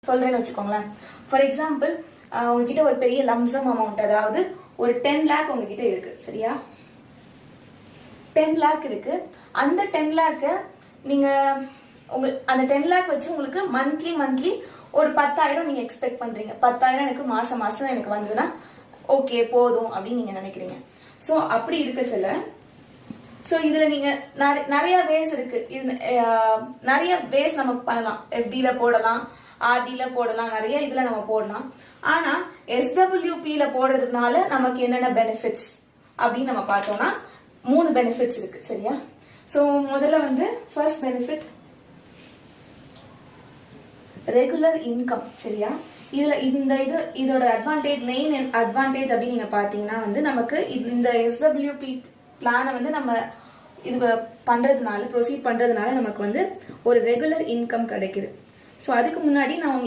சொல்றேன்னு வச்சுக்கோங்களேன். For example உங்ககிட்ட ஒரு பெரிய லம்சம் அமௌண்ட், அதாவது ஒரு 10 lakh உங்ககிட்ட இருக்கு, சரியா? 10 lakh இருக்கு. அந்த 10 lakh நீங்க அந்த 10 lakh வச்சு உங்களுக்கு மந்த்லி ஒரு 10,000 நீங்க எக்ஸ்பெக்ட் பண்றீங்க. 10,000 எனக்கு மாசம் எனக்கு வந்ததுன்னா ஓகே போதும் அப்படின்னு நீங்க நினைக்கிறீங்க. சோ அப்படி இருக்க சொல்ல, சோ இதுல நீங்க நிறைய வேஸ் இருக்கு. நிறைய வேஸ் நமக்கு பண்ணலாம். FDல போடலாம், RDல போடலாம், நிறைய இதுல நம்ம போடலாம். ஆனா SWPல போடுறதுனால நமக்கு என்னென்ன பெனிஃபிட்ஸ் அப்படின்னு நம்ம பார்த்தோம்னா 3 பெனிஃபிட்ஸ் இருக்கு, சரியா? சோ முதல்ல ஃபர்ஸ்ட் பெனிஃபிட் ரெகுலர் இன்கம், சரியா? இதுல இதோட அட்வான்டேஜ், மெயின் அட்வான்டேஜ் அப்படின்னு நீங்க பாத்தீங்கன்னா நமக்கு இந்த SWP பிளானை நம்ம இது பண்றதுனால, ப்ரொசீட் பண்றதுனால நமக்கு ஒரு ரெகுலர் இன்கம் கிடைக்குது. சோ அதுக்கு முன்னாடி நான் உங்களுக்கு